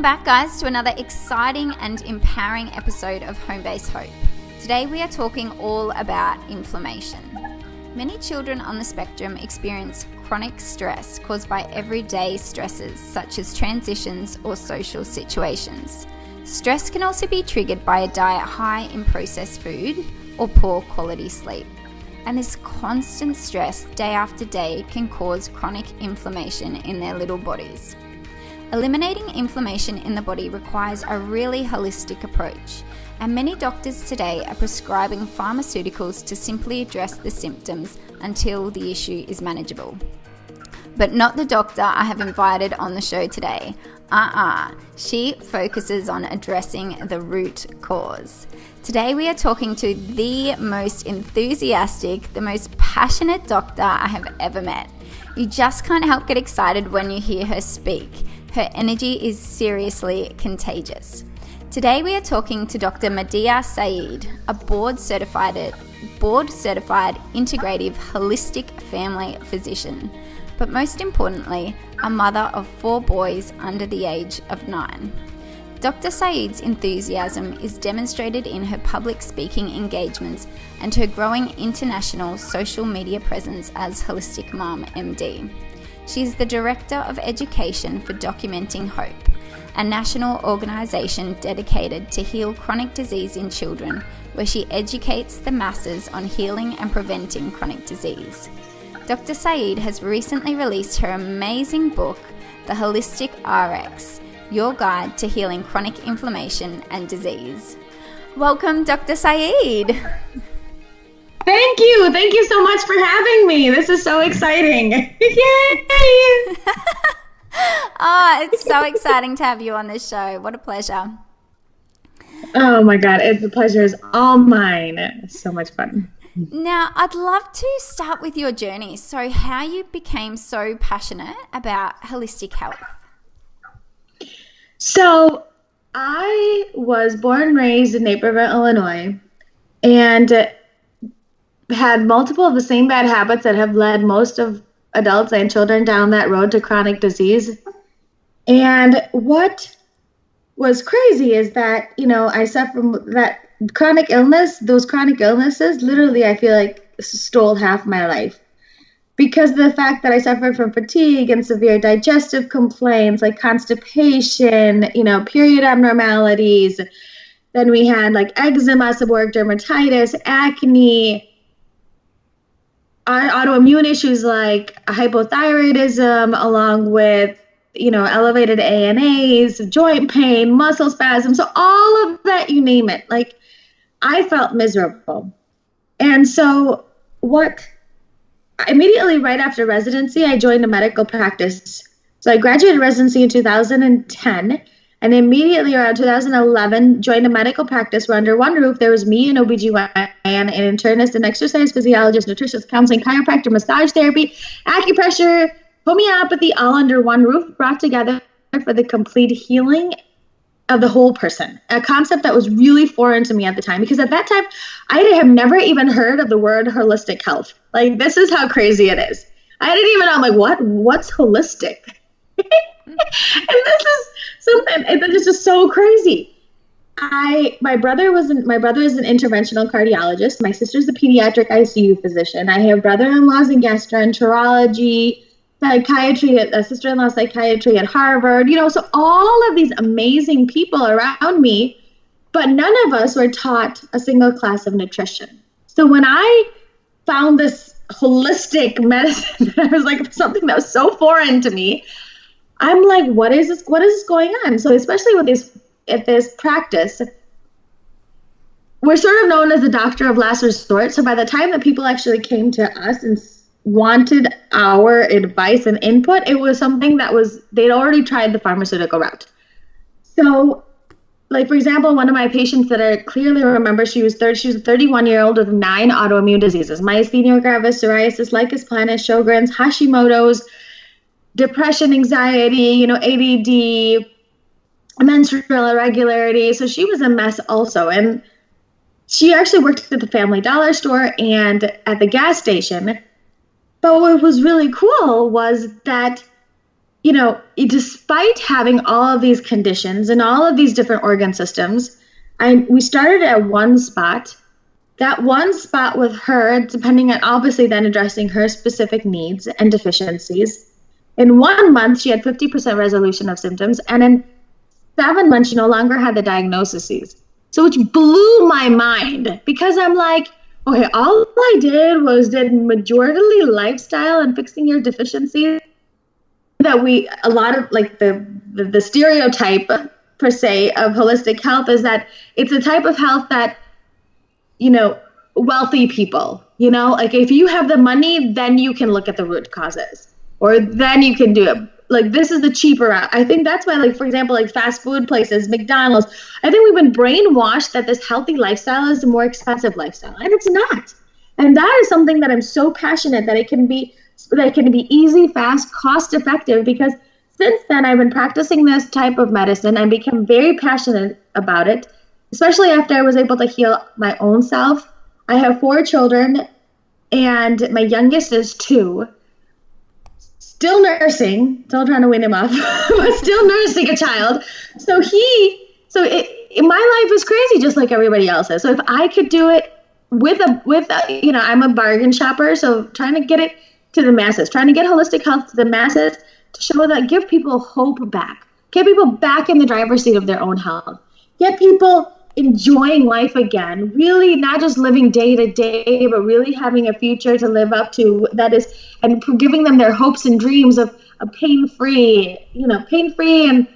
back, guys, to another exciting and empowering episode of Home Base Hope. Today we are talking all about inflammation. Many children on the spectrum experience chronic stress caused by everyday stresses such as transitions or social situations. Stress can also be triggered by a diet high in processed food or poor quality sleep. And this constant stress day after day can cause chronic inflammation in their little bodies. Eliminating inflammation in the body requires a really holistic approach, and many doctors today are prescribing pharmaceuticals to simply address the symptoms until the issue is manageable. But not the doctor I have invited on the show today. She focuses on addressing the root cause. Today we are talking to the most enthusiastic, the most passionate doctor I have ever met. You just can't help get excited when you hear her speak. Her energy is seriously contagious. Today we are talking to Dr. Madea Saeed, a board-certified integrative holistic family physician, but most importantly, a mother of 4 boys under the age of 9. Dr. Saeed's enthusiasm is demonstrated in her public speaking engagements and her growing international social media presence as Holistic Mom MD. She is the Director of Education for Documenting Hope, a national organisation dedicated to heal chronic disease in children, where she educates the masses on healing and preventing chronic disease. Dr. Saeed has recently released her amazing book, The Holistic RX, Your Guide to Healing Chronic Inflammation and Disease. Welcome, Dr. Saeed. Thank you. Thank you so much for having me. This is so exciting. Yay! It's so exciting to have you on this show. What a pleasure. Oh my God. The pleasure is all mine. It's so much fun. Now, I'd love to start with your journey. So how you became so passionate about holistic health. So I was born and raised in Naperville, Illinois, and had multiple of the same bad habits that have led most of adults and children down that road to chronic disease. And what was crazy is that, I suffer from that chronic illness. Those chronic illnesses, literally, I feel like stole half my life. Because of the fact that I suffered from fatigue and severe digestive complaints like constipation, period abnormalities. Then we had like eczema, seborrheic dermatitis, acne, autoimmune issues like hypothyroidism, along with, elevated ANAs, joint pain, muscle spasms. So all of that, you name it. Like, I felt miserable. And so immediately right after residency, I joined a medical practice. So I graduated residency in 2010, and immediately around 2011, joined a medical practice where under one roof, there was me, an OBGYN, an internist, an exercise physiologist, nutritionist, counseling, chiropractor, massage therapy, acupressure, homeopathy, all under one roof, brought together for the complete healing of the whole person. A concept that was really foreign to me at the time, because at that time, I have never even heard of the word holistic health. Like, this is how crazy it is. I didn't even know, I'm like, what's holistic? And this is something, it's just so crazy. My brother is an interventional cardiologist. My sister's a pediatric ICU physician. I have brother-in-laws in gastroenterology, psychiatry, a sister-in-law psychiatry at Harvard, so all of these amazing people around me, but none of us were taught a single class of nutrition. So when I found this holistic medicine, that was like something that was so foreign to me, I'm like, what is this going on? So especially with this practice, we're sort of known as the doctor of last resort. So by the time that people actually came to us and wanted our advice and input, it was something that they'd already tried the pharmaceutical route. So, like, for example, one of my patients that I clearly remember, she was a 31-year-old with 9 autoimmune diseases: myasthenia gravis, psoriasis, lichen planus, Sjogren's, Hashimoto's, depression, anxiety, ADD, menstrual irregularity. So she was a mess also. And she actually worked at the Family Dollar store and at the gas station. But what was really cool was that despite having all of these conditions and all of these different organ systems, we started at one spot. That one spot with her, depending on obviously then addressing her specific needs and deficiencies. In 1 month, she had 50% resolution of symptoms, and in 7 months, she no longer had the diagnoses. So which blew my mind, because I'm like, okay, all I did majority lifestyle and fixing your deficiencies. That a lot of like the stereotype per se of holistic health is that it's a type of health that, wealthy people, like if you have the money, then you can look at the root causes, or then you can do it. Like, this is the cheaper route. I think that's why, like, for example, like fast food places, McDonald's, I think we've been brainwashed that this healthy lifestyle is a more expensive lifestyle, and it's not. And that is something that I'm so passionate that it can be easy, fast, cost effective, because since then I've been practicing this type of medicine and become very passionate about it, especially after I was able to heal my own self. I have 4 children, and my youngest is 2. Still nursing, still trying to wean him off, but still nursing a child. So my life is crazy, just like everybody else's. So if I could do it with I'm a bargain shopper, so trying to get it to the masses, trying to get holistic health to the masses, to show that, give people hope back, get people back in the driver's seat of their own health, get people enjoying life again, really not just living day to day, but really having a future to live up to, and giving them their hopes and dreams of a pain-free and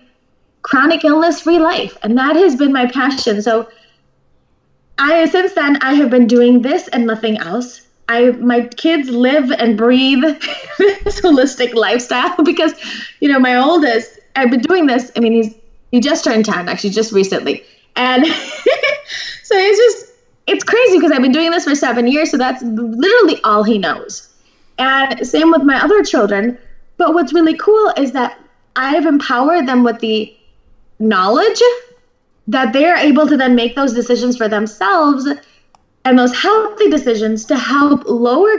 chronic illness-free life. And that has been my passion. So since then, I have been doing this and nothing else. My kids live and breathe this holistic lifestyle because, my oldest, I've been doing this. I mean, he just turned 10, actually, just recently. And so it's crazy because I've been doing this for 7 years. So that's literally all he knows. And same with my other children. But what's really cool is that I've empowered them with the knowledge that they're able to then make those decisions for themselves, and those healthy decisions to help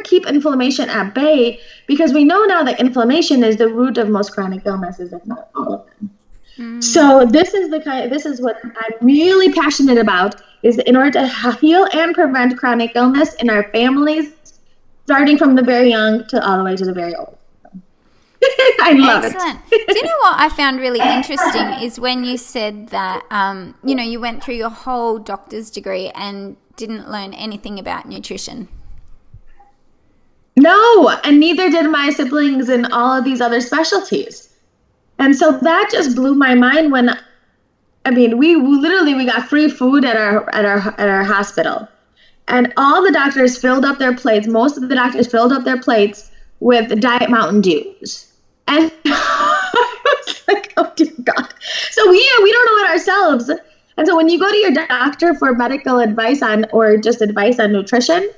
keep inflammation at bay, because we know now that inflammation is the root of most chronic illnesses, if not all of them. So this is what I'm really passionate about, is in order to heal and prevent chronic illness in our families, starting from the very young to all the way to the very old. I love Excellent. it. Do you know what I found really interesting is when you said that, you went through your whole doctor's degree and didn't learn anything about nutrition. No, and neither did my siblings in all of these other specialties. And so that just blew my mind we got free food at our hospital. And all the doctors filled up their plates. Most of the doctors filled up their plates with Diet Mountain Dews. And I was like, oh dear God. So we don't know it ourselves. And so when you go to your doctor for medical advice or just advice on nutrition,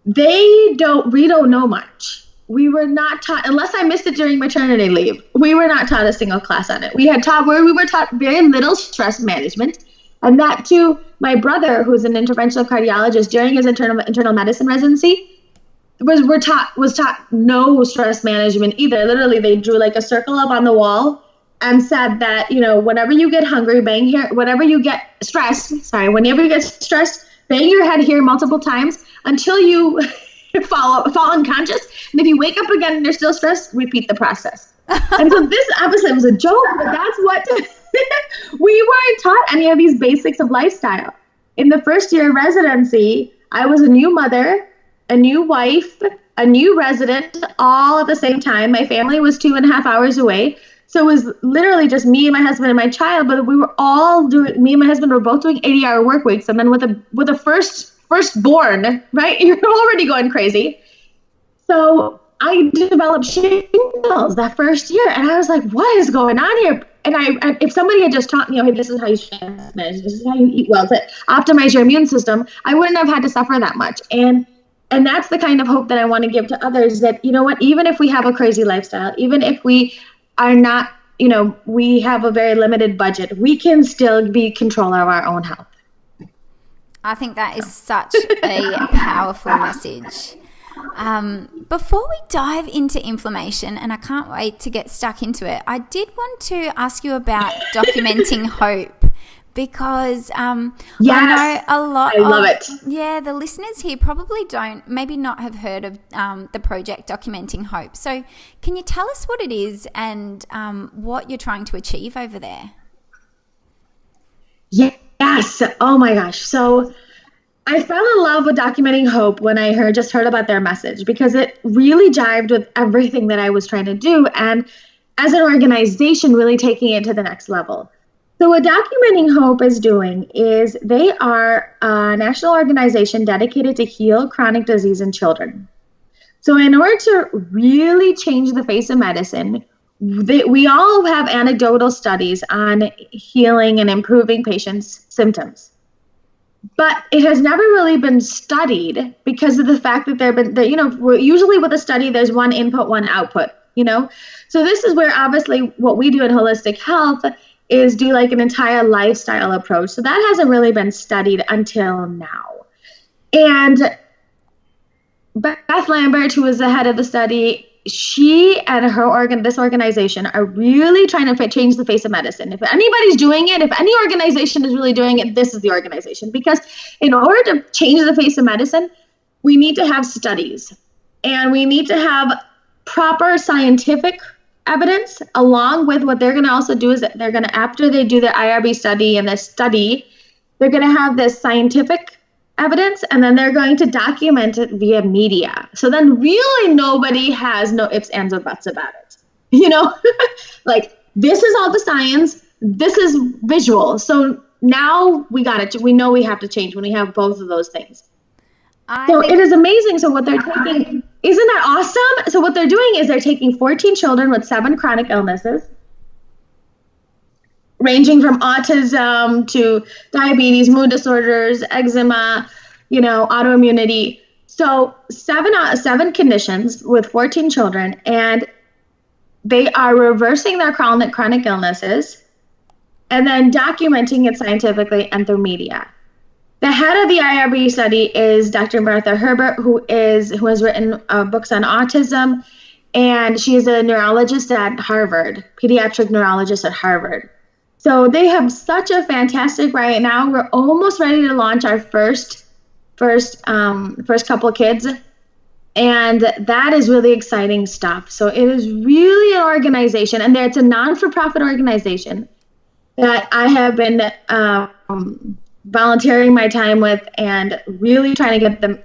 we don't know much. We were not taught, unless I missed it during maternity leave, we were not taught a single class on it. We were taught very little stress management. And that too, my brother, who's an interventional cardiologist, during his internal medicine residency, was taught no stress management either. Literally, they drew like a circle up on the wall and said that, whenever you get hungry, whenever you get stressed, bang your head here multiple times until you fall unconscious. And if you wake up again and you're still stressed, repeat the process. And so this obviously was a joke, but that's what we weren't taught any of these basics of lifestyle. In the first year of residency, I was a new mother, a new wife, a new resident, all at the same time. My family was 2.5 hours away. So it was literally just me and my husband and my child, but me and my husband were both doing 80-hour work weeks. And then with a firstborn, right? You're already going crazy. So I developed shingles that first year, and I was like, what is going on here? And if somebody had just taught me, hey, this is how you stress manage, this is how you eat well to optimize your immune system, I wouldn't have had to suffer that much. And that's the kind of hope that I want to give to others, that, even if we have a crazy lifestyle, even if we are not, we have a very limited budget, we can still be control of our own health. I think that is such a powerful message. Before we dive into inflammation, and I can't wait to get stuck into it, I did want to ask you about documenting hope. Because I know a lot I love it. Yeah, the listeners here probably maybe not have heard of the project Documenting Hope. So can you tell us what it is and what you're trying to achieve over there? Yes. Oh my gosh. So I fell in love with Documenting Hope when I just heard about their message, because it really jived with everything that I was trying to do. And as an organization, really taking it to the next level. So what Documenting Hope is doing is they are a national organization dedicated to heal chronic disease in children. So in order to really change the face of medicine, we all have anecdotal studies on healing and improving patients' symptoms. But it has never really been studied because of the fact that usually with a study, there's one input, one output, So this is where obviously what we do in holistic health is do like an entire lifestyle approach. So that hasn't really been studied until now. And Beth Lambert, who was the head of the study, she and this organization are really trying to change the face of medicine. If anybody's doing it, if any organization is really doing it, this is the organization. Because in order to change the face of medicine, we need to have studies. And we need to have proper scientific evidence, along with what they're going to also do is that they're going to, after they do their IRB study and this study, they're going to have this scientific evidence, and then they're going to document it via media. So then really nobody has no ifs, ands, or buts about it. Like this is all the science, this is visual. So now we got it. We know we have to change when we have both of those things. It is amazing. So what they're taking, isn't that awesome? So what they're doing is they're taking 14 children with 7 chronic illnesses, ranging from autism to diabetes, mood disorders, eczema, autoimmunity. So seven conditions with 14 children, and they are reversing their chronic illnesses and then documenting it scientifically and through media. The head of the IRB study is Dr. Martha Herbert, who has written books on autism, and she is a neurologist at Harvard, pediatric neurologist at Harvard. So they have such a fantastic, right now we're almost ready to launch our first couple of kids, and that is really exciting stuff. So it is really an organization, and it's a non-for-profit organization that I have been volunteering my time with and really trying to get them,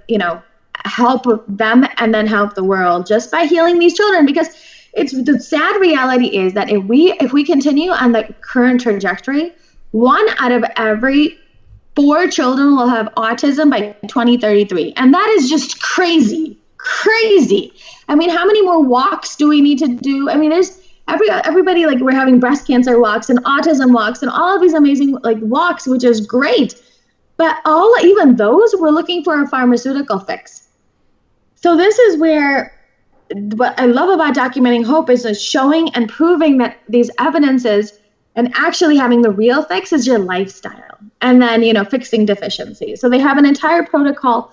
help them and then help the world just by healing these children. Because the sad reality is that if we continue on the current trajectory, 1 out of every 4 children will have autism by 2033. And that is just crazy. I mean, how many more walks do we need to do? I mean, there's everybody, like, we're having breast cancer walks and autism walks and all of these amazing walks, which is great. But even those, we're looking for a pharmaceutical fix. So this is where what I love about Documenting Hope is showing and proving that these evidences and actually having the real fix is your lifestyle, and then, fixing deficiencies. So they have an entire protocol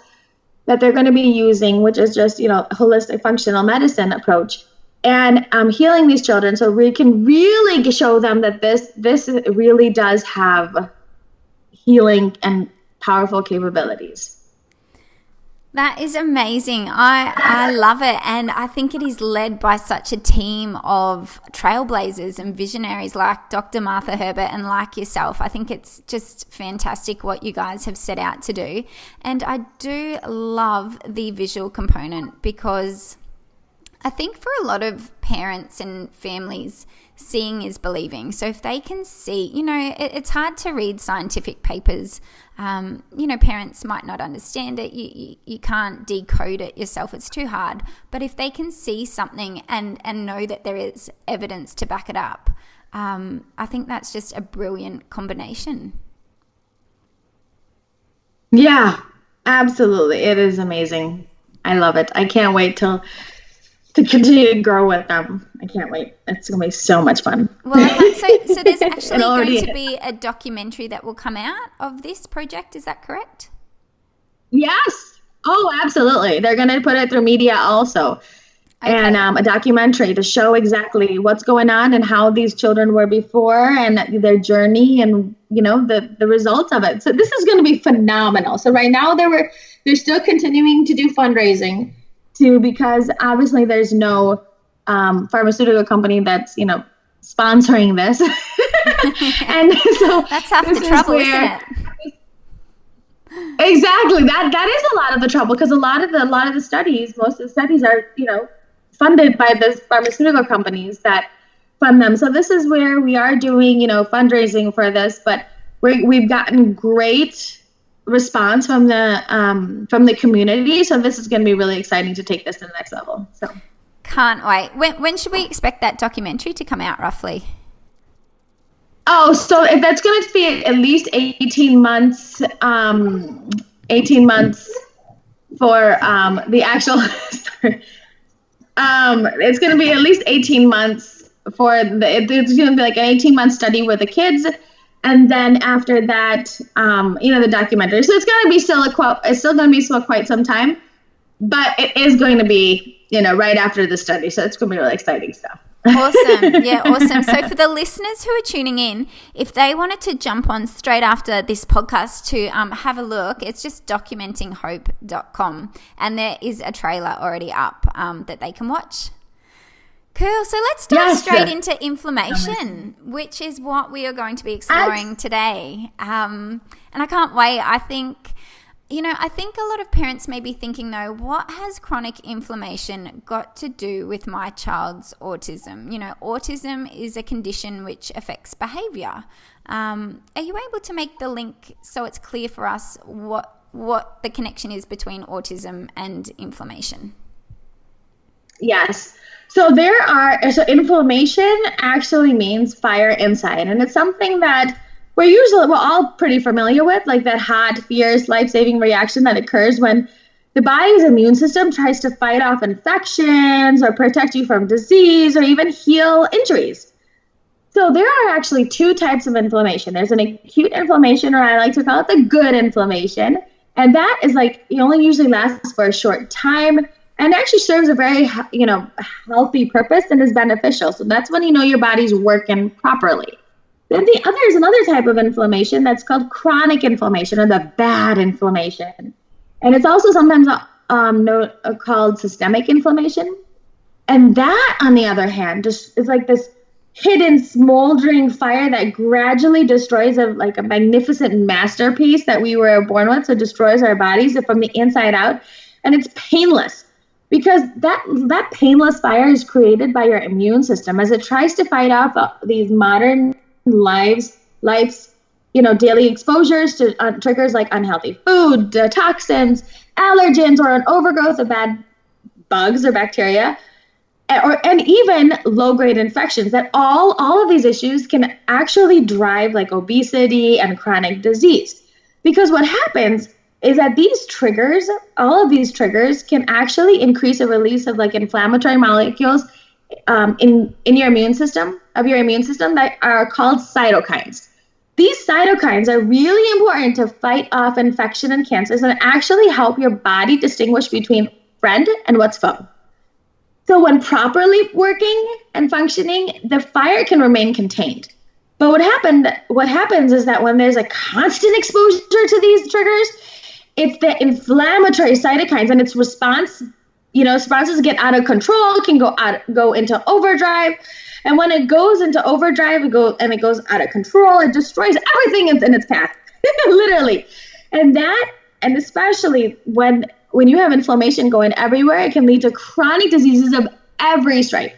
that they're going to be using, which is just, holistic functional medicine approach, and healing these children so we can really show them that this really does have healing and powerful capabilities. That is amazing. I love it. And I think it is led by such a team of trailblazers and visionaries like Dr. Martha Herbert and like yourself. I think it's just fantastic what you guys have set out to do. And I do love the visual component, because I think for a lot of parents and families, seeing is believing. So if they can see, it's hard to read scientific papers. Parents might not understand it. You can't decode it yourself. It's too hard. But if they can see something and know that there is evidence to back it up, I think that's just a brilliant combination. Yeah, absolutely. It is amazing. I love it. I can't wait to continue to grow with them. I can't wait. It's going to be so much fun. Well, so there's actually going to be a documentary that will come out of this project. Is that correct? Yes. Oh, absolutely. They're going to put it through media also. Okay. And a documentary to show exactly what's going on and how these children were before and their journey and, the results of it. So this is going to be phenomenal. So right now they're still continuing to do fundraising because obviously there's no pharmaceutical company that's, sponsoring this. And so that's half the trouble, isn't it? Exactly. That is a lot of the trouble because a lot of the studies, most of the studies are, funded by the pharmaceutical companies that fund them. So this is where we are doing, fundraising for this, but we've gotten great response from the community. So this is going to be really exciting to take this to the next level. So can't wait. When should we expect that documentary to come out roughly? Oh, so that's going to be at least 18 months. 18 months for the actual. It's going to be at least 18 months for it's going to be like an 18-month study with the kids, and then after that, the documentary. So it's going to be it's still going to be quite some time, but it is going to be right after the study. So it's going to be really exciting stuff. Awesome. Yeah, awesome. So for the listeners who are tuning in, if they wanted to jump on straight after this podcast to have a look, it's just documentinghope.com, and there is a trailer already up that they can watch. Cool. So let's dive straight into inflammation, which is what we are going to be exploring today. And I can't wait. I think a lot of parents may be thinking, though, what has chronic inflammation got to do with my child's autism? Autism is a condition which affects behavior. Are you able to make the link so it's clear for us what the connection is between autism and inflammation? Yes. So inflammation actually means fire inside, and it's something that we're all pretty familiar with, like that hot, fierce, life-saving reaction that occurs when the body's immune system tries to fight off infections or protect you from disease or even heal injuries. So there are actually two types of inflammation. There's an acute inflammation, or I like to call it the good inflammation. And that is it only usually lasts for a short time and actually serves a very, healthy purpose and is beneficial. So that's when your body's working properly. Then there's another type of inflammation that's called chronic inflammation, or the bad inflammation. And it's also sometimes called systemic inflammation. And that, on the other hand, just is like this hidden, smoldering fire that gradually destroys a magnificent masterpiece that we were born with. So destroys our bodies from the inside out. And it's painless because that painless fire is created by your immune system as it tries to fight off these modern life's daily exposures to triggers like unhealthy food, toxins, allergens, or an overgrowth of bad bugs or bacteria, and even low-grade infections. That all of these issues can actually drive obesity and chronic disease. Because what happens is that all of these triggers can actually increase the release of inflammatory molecules in your immune system that are called cytokines. These cytokines are really important to fight off infection and cancers and actually help your body distinguish between friend and what's foe. So when properly working and functioning, the fire can remain contained. But what happens is that when there's a constant exposure to these triggers, it's the inflammatory cytokines and its responses get out of control, can go into overdrive. And when it goes into overdrive, it goes out of control. It destroys everything in its path, literally. And especially when you have inflammation going everywhere, it can lead to chronic diseases of every stripe.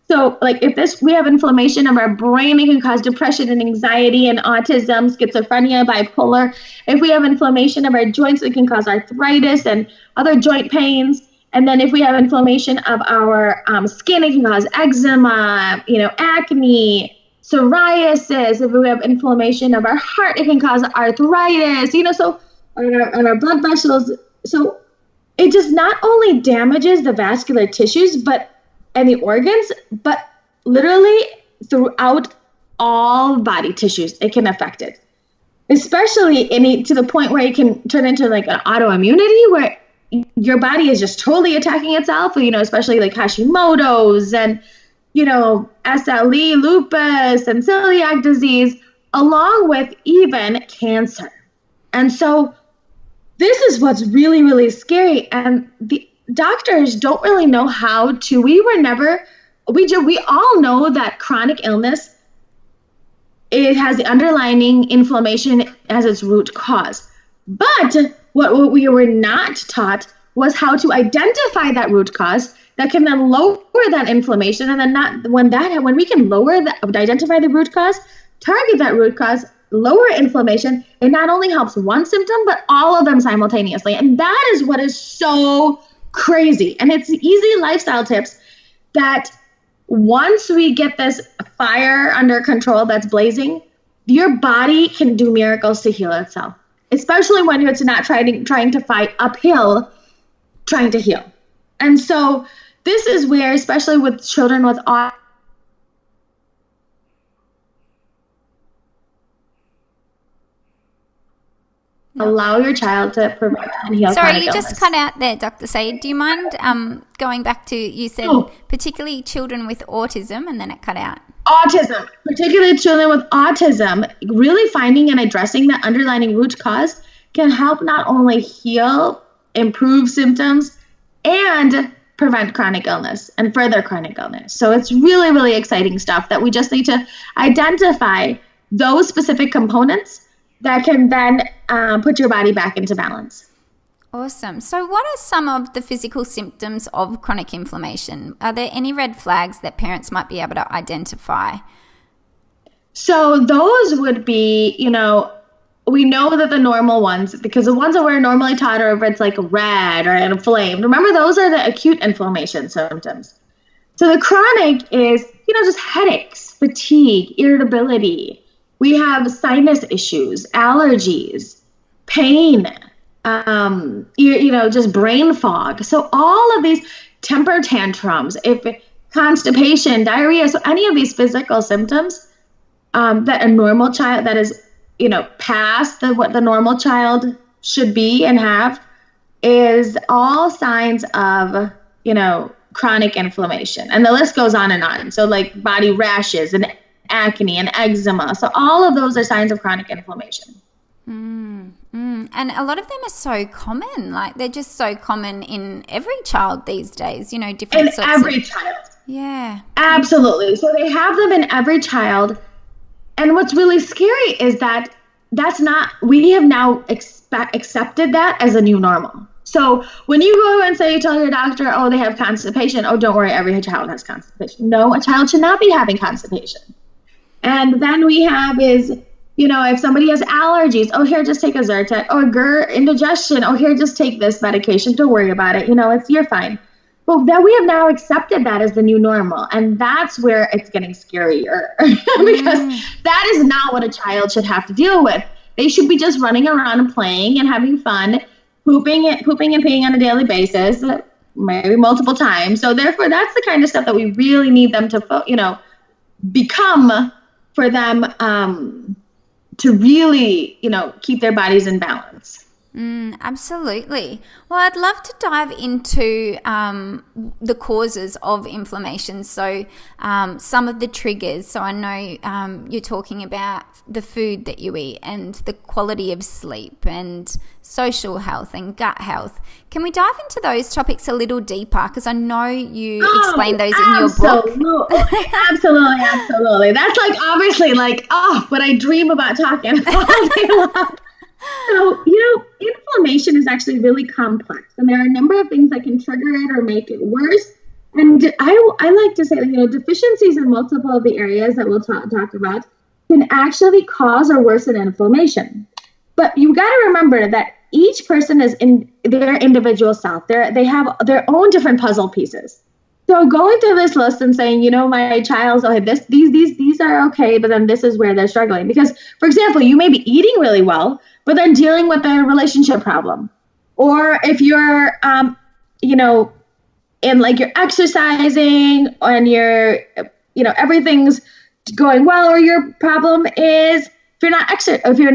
So if we have inflammation of our brain, it can cause depression and anxiety and autism, schizophrenia, bipolar. If we have inflammation of our joints, it can cause arthritis and other joint pains. And then if we have inflammation of our skin, it can cause eczema, acne, psoriasis. If we have inflammation of our heart, it can cause arthritis, so on our blood vessels. So it just not only damages the vascular tissues and the organs, but literally throughout all body tissues, it can affect it. Especially to the point where it can turn into an autoimmunity where your body is just totally attacking itself, especially like Hashimoto's and, SLE, lupus, and celiac disease, along with even cancer. And so this is what's really, really scary. And the doctors don't really know how to. We all know that chronic illness, it has the underlying inflammation as its root cause. But what we were not taught was how to identify that root cause that can then lower that inflammation. And then when we can identify the root cause, target that root cause, lower inflammation, it not only helps one symptom, but all of them simultaneously. And that is what is so crazy. And it's easy lifestyle tips that once we get this fire under control that's blazing, your body can do miracles to heal itself, especially when it's not trying to fight uphill, trying to heal. And so this is where, especially with children with autism, allow your child to prevent and heal. Sorry, you just cut out there, Dr. Saeed. Do you mind going back to, you said particularly children with autism, and then it cut out. Autism, particularly children with autism, really finding and addressing the underlying root cause can help not only heal, improve symptoms, and prevent chronic illness and further chronic illness. So it's really, really exciting stuff that we just need to identify those specific components that can then put your body back into balance. Awesome. So what are some of the physical symptoms of chronic inflammation? Are there any red flags that parents might be able to identify? So those would be, we know that the normal ones, because the ones that we're normally taught are if it's like red or inflamed. Remember, those are the acute inflammation symptoms. So the chronic is, just headaches, fatigue, irritability. We have sinus issues, allergies, pain, just brain fog. So all of these temper tantrums, constipation, diarrhea, so any of these physical symptoms that a normal child that is, past what the normal child should be and have is all signs of, chronic inflammation. And the list goes on and on. So like body rashes and acne and eczema. So all of those are signs of chronic inflammation. And a lot of them are so common. Like they're just so common in every child these days, different in sorts every child. Yeah. Absolutely. So they have them in every child. And what's really scary is that we have now accepted that as a new normal. So when you go and tell your doctor, they have constipation, don't worry, every child has constipation. No, a child should not be having constipation. And then we have is, if somebody has allergies, here, just take a Zyrtec. Indigestion, here, just take this medication. Don't worry about it. You're fine. Well, that we have now accepted that as the new normal. And that's where it's getting scarier because that is not what a child should have to deal with. They should be just running around and playing and having fun, pooping and peeing on a daily basis, maybe multiple times. So therefore, that's the kind of stuff that we really need them to, become for them to really, keep their bodies in balance. Absolutely. Well, I'd love to dive into the causes of inflammation. So some of the triggers. So I know you're talking about the food that you eat and the quality of sleep and social health and gut health. Can we dive into those topics a little deeper? Because I know you explain those in your book. Absolutely. That's obviously what I dream about talking all day long. So, inflammation is actually really complex, and there are a number of things that can trigger it or make it worse. And I like to say that, deficiencies in multiple of the areas that we'll talk about can actually cause or worsen inflammation. But you got to remember that each person is in their individual self. They have their own different puzzle pieces. So going through this list and saying, my child's these are okay, but then this is where they're struggling. Because, for example, you may be eating really well, but then dealing with a relationship problem. Or if you're, you're exercising and you're, everything's going well, or your problem is if you're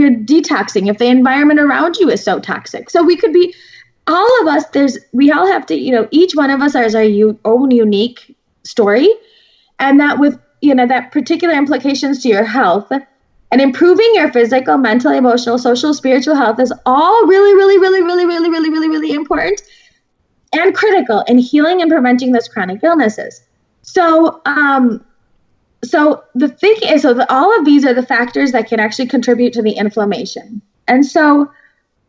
detoxing, if the environment around you is so toxic. So we could be all of us, we all have to, each one of us has our own unique story, and that with, that particular implications to your health and improving your physical, mental, emotional, social, spiritual health is all really, really, really, really, really, really, really, really important and critical in healing and preventing those chronic illnesses. So, the thing is, all of these are the factors that can actually contribute to the inflammation. And so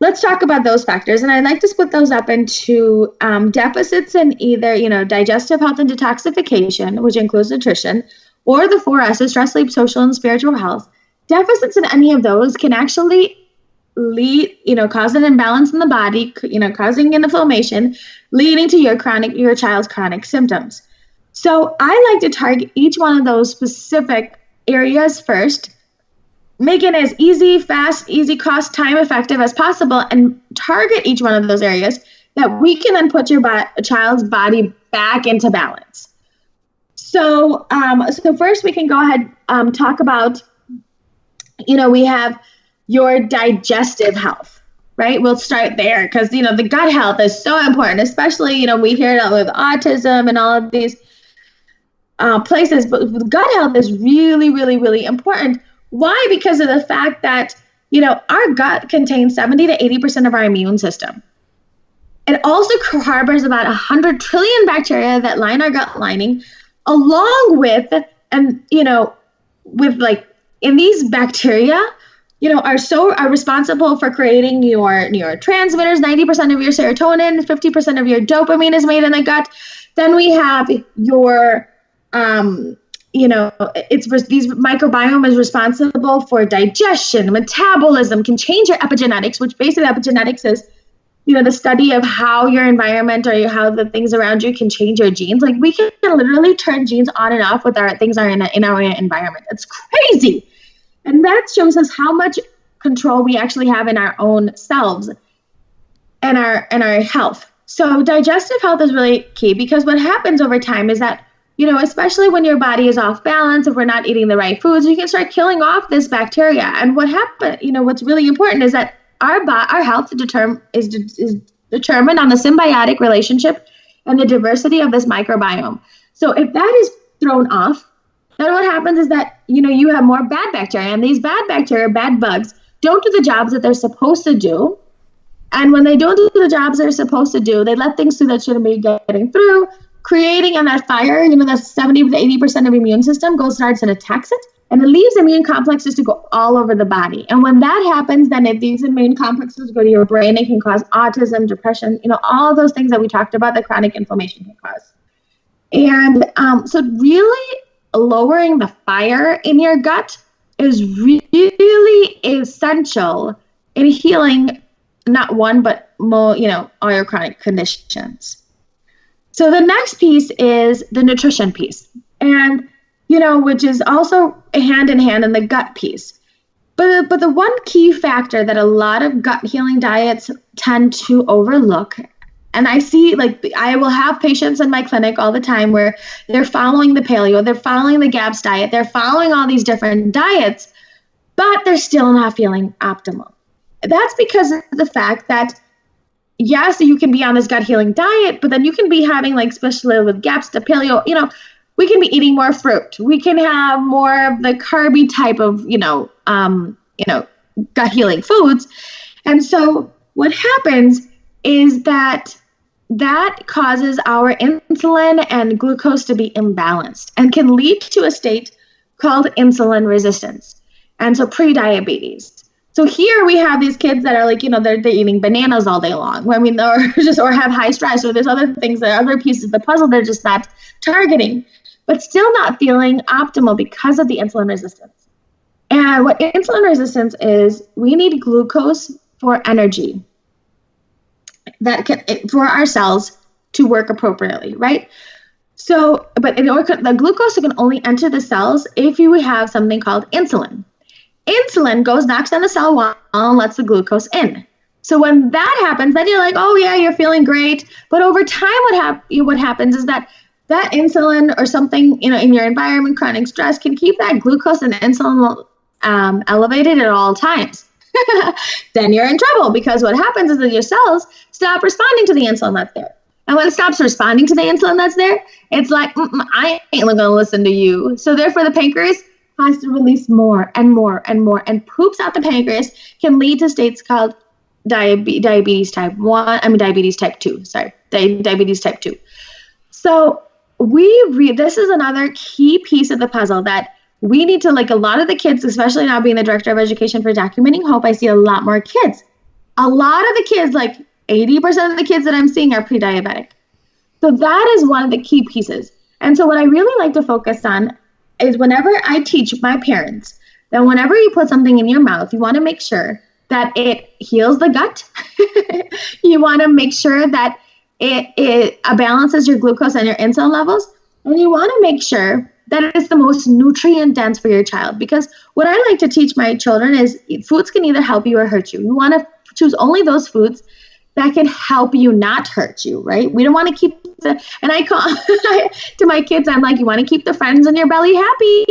let's talk about those factors. And I'd like to split those up into deficits in either, digestive health and detoxification, which includes nutrition, or the 4 S's, stress, sleep, social, and spiritual health. Deficits in any of those can actually lead, cause an imbalance in the body, causing an inflammation, leading to your child's chronic symptoms. So I like to target each one of those specific areas first, make it as easy, fast, easy cost, time effective as possible, and target each one of those areas that we can then put your child's body back into balance. So, first we can go ahead talk about, we have your digestive health, right? We'll start there because, the gut health is so important, especially, we hear it with autism and all of these places, but gut health is really, really, really important. Why? Because of the fact that, our gut contains 70 to 80% of our immune system. It also harbors about 100 trillion bacteria that line our gut lining, along with, and, in these bacteria, are responsible for creating your neurotransmitters. 90% of your serotonin, 50% of your dopamine is made in the gut. Then we have your these microbiome is responsible for digestion, metabolism, can change your epigenetics, which basically epigenetics is, the study of how your environment or how the things around you can change your genes. Like we can literally turn genes on and off with our things are in our environment. It's crazy. And that shows us how much control we actually have in our own selves and our health. So digestive health is really key because what happens over time is that, especially when your body is off balance, if we're not eating the right foods, you can start killing off this bacteria. And what's really important is that our health is determined on the symbiotic relationship and the diversity of this microbiome. So if that is thrown off, then what happens is that, you have more bad bacteria, and these bad bacteria, bad bugs, don't do the jobs that they're supposed to do. And when they don't do the jobs they're supposed to do, they let things through that shouldn't be getting through, creating in that fire, that 70 to 80% of immune system starts and attacks it, and it leaves immune complexes to go all over the body. And when that happens, then if these immune complexes go to your brain, it can cause autism, depression, all those things that we talked about that chronic inflammation can cause. And so really lowering the fire in your gut is really essential in healing not one, but more, all your chronic conditions. So the next piece is the nutrition piece, and, which is also hand in hand in the gut piece. But the one key factor that a lot of gut healing diets tend to overlook, and I see, I will have patients in my clinic all the time where they're following the paleo, they're following the GAPS diet, they're following all these different diets, but they're still not feeling optimal. That's because of the fact that, yes, you can be on this gut healing diet, but then you can be having, especially with GAPS, the paleo, we can be eating more fruit. We can have more of the carby type of, gut healing foods. And so what happens is that causes our insulin and glucose to be imbalanced and can lead to a state called insulin resistance. And so pre-diabetes. So here we have these kids that are they're eating bananas all day long. Or have high stress, or there's other things, other pieces of the puzzle they're just not targeting, but still not feeling optimal because of the insulin resistance. And what insulin resistance is, we need glucose for energy for our cells to work appropriately, right? So, but the glucose can only enter the cells if you have something called insulin. Insulin knocks on the cell wall and lets the glucose in. So when that happens, then you're like, oh yeah, you're feeling great. But over time, what happens is that insulin or something, in your environment, chronic stress, can keep that glucose and insulin elevated at all times. then you're in trouble, because what happens is that your cells stop responding to the insulin that's there. And when it stops responding to the insulin that's there, it's like, I ain't going to listen to you. So therefore, the pancreas has to release more and more and more, and poops out the pancreas can lead to states called diabetes type 2. Sorry, diabetes type 2. So this is another key piece of the puzzle that we need to, like, a lot of the kids, especially now being the director of education for Documenting Hope, I see a lot more kids. A lot of the kids, like 80% of the kids that I'm seeing, are pre-diabetic. So that is one of the key pieces. And so what I really like to focus on is, whenever I teach my parents that whenever you put something in your mouth, you want to make sure that it heals the gut. You want to make sure that it balances your glucose and your insulin levels. And you want to make sure that it's the most nutrient dense for your child. Because what I like to teach my children is foods can either help you or hurt you. You want to choose only those foods that can help you, not hurt you, right? We don't want to keep and I call to my kids, I'm like, you want to keep the friends in your belly happy,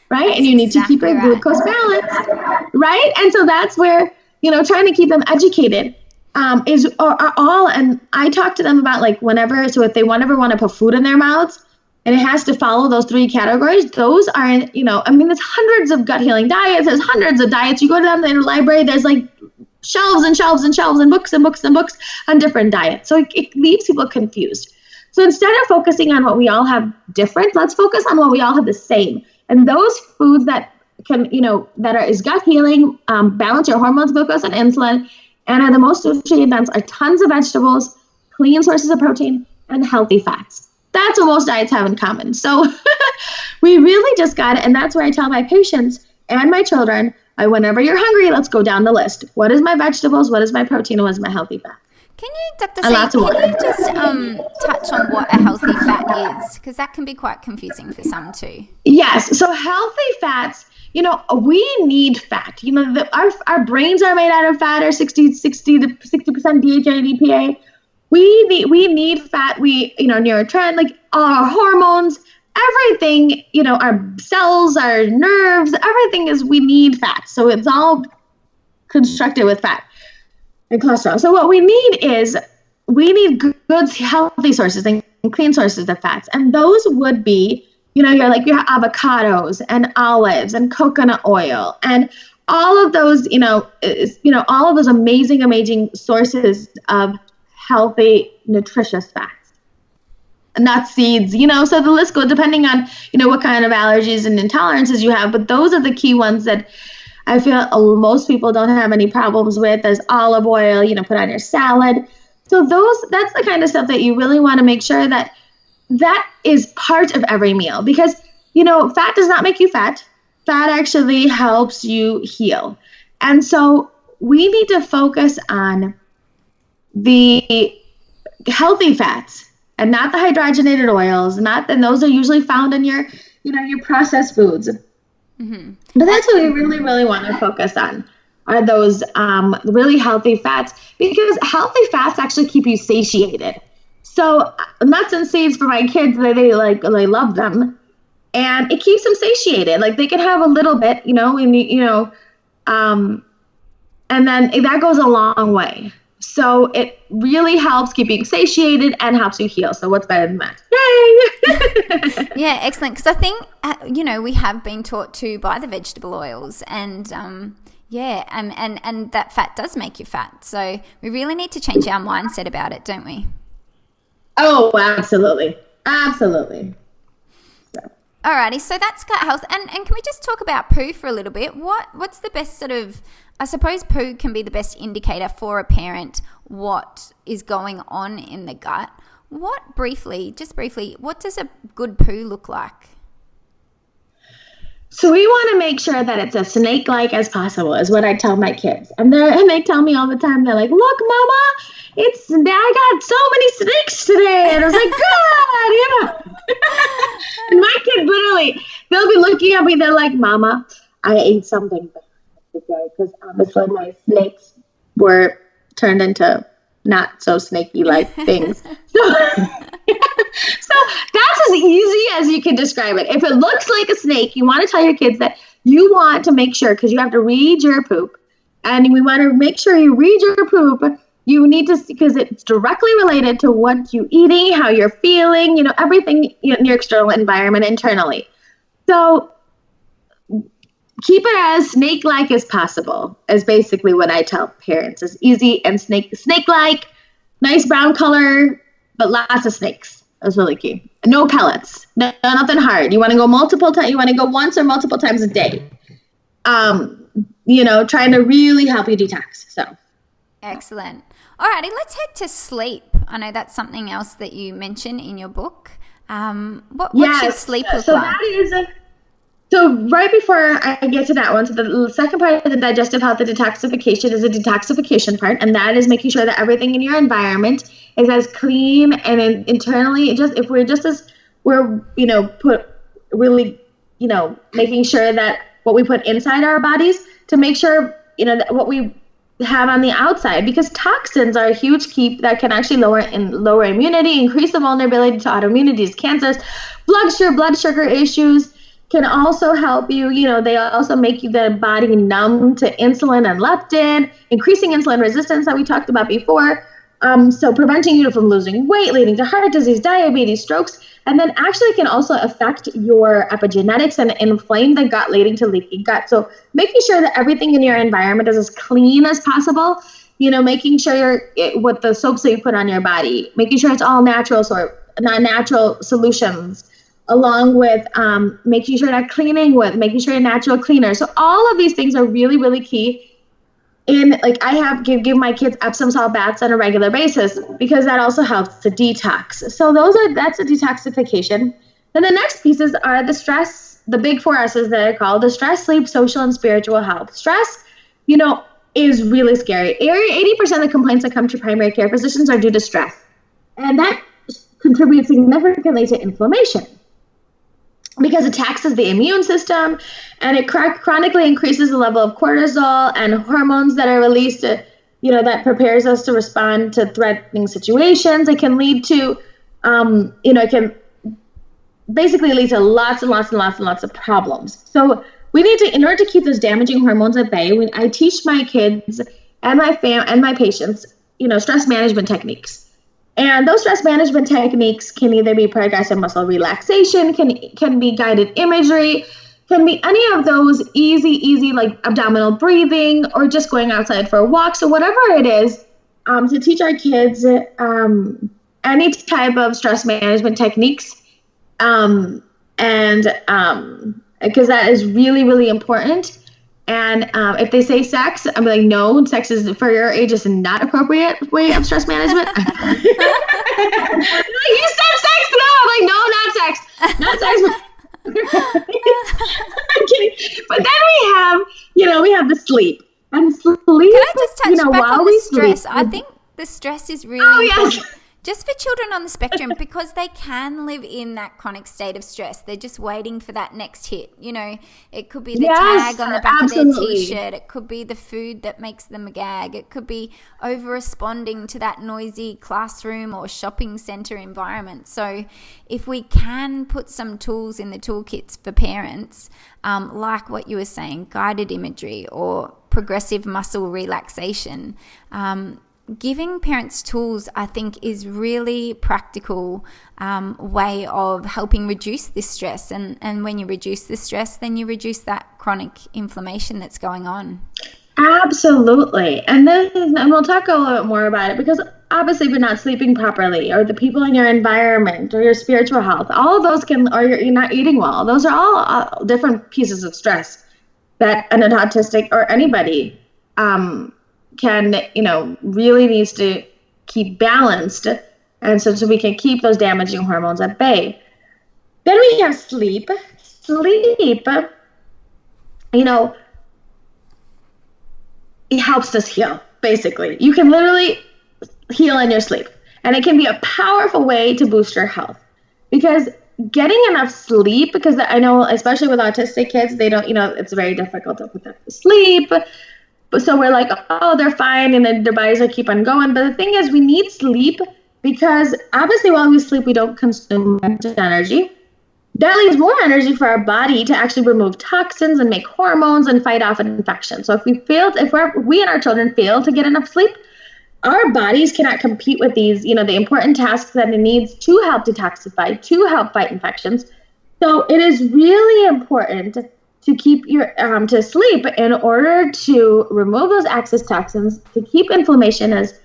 right? That's and you need exactly to keep your right. glucose balanced, right? And so that's where, trying to keep them educated are all, and I talk to them about, like, so if they ever want to put food in their mouths, and it has to follow those 3 categories, those are, there's hundreds of gut healing diets, there's hundreds of diets. You go down to the library, there's like shelves and shelves and shelves and books and books and books on different diets. So it leaves people confused. So instead of focusing on what we all have different, let's focus on what we all have the same. And those foods that can, is gut healing, balance your hormones, glucose, and insulin, and are the most nutrient dense are tons of vegetables, clean sources of protein, and healthy fats. That's what most diets have in common. So we really just got it. And that's where I tell my patients and my children, whenever you're hungry, let's go down the list. What is my vegetables? What is my protein? And what is my healthy fat? Can you, Dr. C, can you just touch on what a healthy fat is? Because that can be quite confusing for some too. Yes. So healthy fats, we need fat. Our brains are made out of fat, or 60 to 60% DHA and EPA. We need fat. Neurotrend, like all our hormones, everything, our cells, our nerves, everything we need fat. So it's all constructed with fat and cholesterol. So what we need good, healthy sources and clean sources of fats. And those would be, your avocados and olives and coconut oil and all of those, all of those amazing sources of healthy, nutritious fats. Nuts, seeds, so the list goes, depending on, what kind of allergies and intolerances you have. But those are the key ones that I feel most people don't have any problems with. There's olive oil, put on your salad. So that's the kind of stuff that you really want to make sure that is part of every meal, because, fat does not make you fat. Fat actually helps you heal. And so we need to focus on the healthy fats and not the hydrogenated oils, and those are usually found in your processed foods. Mm-hmm. But that's what we really, really want to focus on, are those really healthy fats, because healthy fats actually keep you satiated. So nuts and seeds for my kids, they love them, and it keeps them satiated. Like, they can have a little bit, and then that goes a long way. So it really helps keep you satiated and helps you heal. So what's better than that? Yay! Yeah, excellent. Because I think, we have been taught to buy the vegetable oils, and and that fat does make you fat. So we really need to change our mindset about it, don't we? Oh, absolutely. Absolutely. Alrighty, so that's gut health. And can we just talk about poo for a little bit? What's the best I suppose poo can be the best indicator for a parent what is going on in the gut. Just briefly, what does a good poo look like? So we want to make sure that it's as snake-like as possible, is what I tell my kids. And they tell me all the time, they're like, look, Mama, I got so many snakes today. And I was like, good, And my kids literally, they'll be looking at me, they're like, Mama, I ate something bad today, because obviously my snakes were turned into not so snaky-like things. So that's as easy as you can describe it. If it looks like a snake, you want to tell your kids that you want to make sure, because you have to read your poop, And we want to make sure you read your poop. You need to, because it's directly related to what you're eating, how you're feeling, everything in your external environment internally. So keep it as snake-like as possible is basically what I tell parents. It's easy and snake-like, nice brown color, but lots of snakes. That's really key. No pellets. No, nothing hard. You want to go multiple times. You want to go once or multiple times a day. Trying to really help you detox. So excellent. Alrighty, let's head to sleep. I know that's something else that you mention in your book. What should sleep look like? So right before I get to that one, so the second part of the digestive health, the detoxification, is a detoxification part, and that is making sure that everything in your environment is as clean and internally, making sure that what we put inside our bodies to make sure, that what we have on the outside, because toxins are a huge key that can actually lower immunity, increase the vulnerability to autoimmunities, cancers, blood sugar issues. Can also help you, they also make the body numb to insulin and leptin, increasing insulin resistance that we talked about before. So preventing you from losing weight, leading to heart disease, diabetes, strokes, and then actually can also affect your epigenetics and inflame the gut, leading to leaky gut. So making sure that everything in your environment is as clean as possible, making sure with the soaps that you put on your body, making sure it's all natural solutions, along with making sure that making sure you're natural cleaner. So all of these things are really, really key. I give my kids Epsom salt baths on a regular basis because that also helps to detox. So that's a detoxification. Then the next pieces are the stress, the big 4 S's that I call the stress, sleep, social, and spiritual health. Stress, is really scary. 80% of the complaints that come to primary care physicians are due to stress. And that contributes significantly to inflammation, because it taxes the immune system and it chronically increases the level of cortisol and hormones that are released, that prepares us to respond to threatening situations. It can lead to, it can basically lead to lots and lots and lots and lots of problems. So we need to, in order to keep those damaging hormones at bay, I teach my kids and my patients, stress management techniques. And those stress management techniques can either be progressive muscle relaxation, can be guided imagery, can be any of those easy like abdominal breathing, or just going outside for a walk. So whatever it is, to teach our kids any type of stress management techniques, because that is really, really important. And if they say sex, I'm like, no, sex is for your age is not appropriate way of stress management. Like, you said sex? No, I'm like, no, not sex. Not sex. I'm kidding. But then we have the sleep. And sleep, can I just touch back on the stress? Sleep, I think the stress is really important. Yes. Just for children on the spectrum, because they can live in that chronic state of stress. They're just waiting for that next hit. It could be the tag on the back of their T-shirt. It could be the food that makes them gag. It could be over-responding to that noisy classroom or shopping center environment. So if we can put some tools in the toolkits for parents, like what you were saying, guided imagery or progressive muscle relaxation, giving parents tools, I think, is really practical way of helping reduce this stress. And when you reduce the stress, then you reduce that chronic inflammation that's going on. Absolutely. And we'll talk a little bit more about it, because obviously if you're not sleeping properly, or the people in your environment, or your spiritual health, all of those or you're not eating well. Those are all different pieces of stress that an autistic or anybody can, really needs to keep balanced, and so we can keep those damaging hormones at bay. Then we have sleep. Sleep, it helps us heal, basically. You can literally heal in your sleep, and it can be a powerful way to boost your health, because getting enough sleep, because I know, especially with autistic kids, they don't, it's very difficult to put them to sleep. So we're like, oh, they're fine, and then their bodies will keep on going. But the thing is, we need sleep, because obviously while we sleep, we don't consume much energy. that leaves more energy for our body to actually remove toxins and make hormones and fight off infection. So if we and our children fail to get enough sleep, our bodies cannot compete with these, the important tasks that it needs to help detoxify, to help fight infections. So it is really important to keep to sleep in order to remove those excess toxins, to keep inflammation as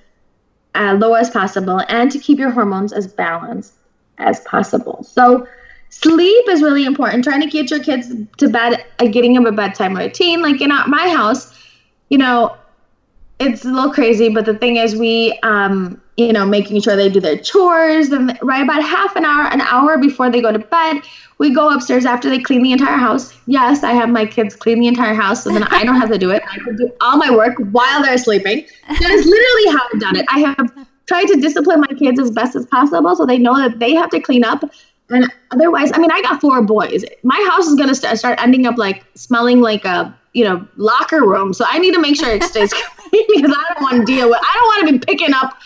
low as possible, and to keep your hormones as balanced as possible. So sleep is really important. Trying to get your kids to bed, getting them a bedtime routine. Like in my house, it's a little crazy, but the thing is we, making sure they do their chores, and right about an hour before they go to bed, we go upstairs after they clean the entire house. Yes, I have my kids clean the entire house, so then I don't have to do it. I can do all my work while they're sleeping. That is literally how I've done it. I have tried to discipline my kids as best as possible so they know that they have to clean up. And otherwise, I got 4 boys. My house is going to start ending up like smelling like a, locker room. So I need to make sure it stays clean because I don't want to be picking up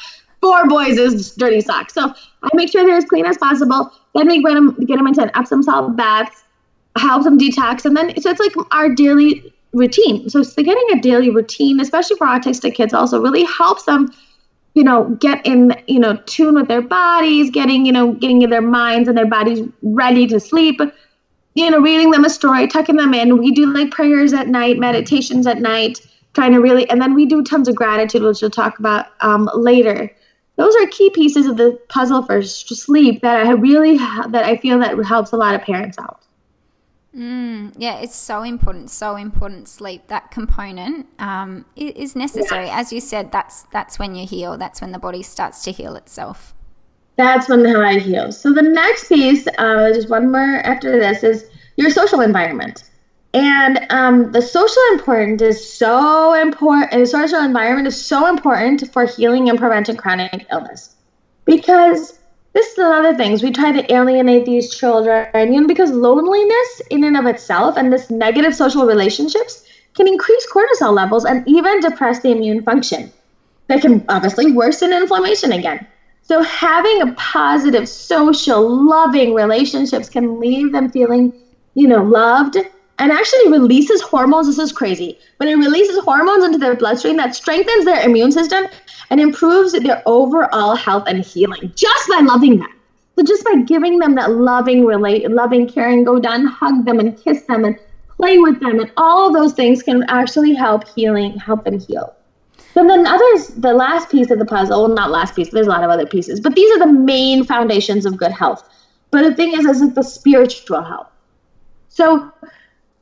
4 boys' dirty socks. So I make sure they're as clean as possible. Then we get them into an Epsom salt bath, help them detox. And then, so it's like our daily routine. So getting a daily routine, especially for autistic kids, also really helps them get in, tune with their bodies, getting their minds and their bodies ready to sleep, reading them a story, tucking them in. We do like prayers at night, meditations at night, and then we do tons of gratitude, which we'll talk about later. Those are key pieces of the puzzle for sleep that I feel that helps a lot of parents out. Yeah, it's so important sleep. That component is necessary. Yeah. As you said, that's when you heal. That's when the body starts to heal itself. That's how I heal. So the next piece, just one more after this, is your social environment. And the social environment is so important for healing and preventing chronic illness. Because this is another thing. We try to alienate these children, because loneliness in and of itself and this negative social relationships can increase cortisol levels and even depress the immune function. That can obviously worsen inflammation again. So having a positive, social, loving relationships can leave them feeling, loved, and actually releases hormones. This is crazy. But it releases hormones into their bloodstream that strengthens their immune system and improves their overall health and healing just by loving them. So just by giving them that loving, caring, go down, hug them and kiss them and play with them, and all of those things can actually help them heal. So then the last piece of the puzzle, well, not last piece, there's a lot of other pieces, but these are the main foundations of good health. But the thing is like the spiritual health. So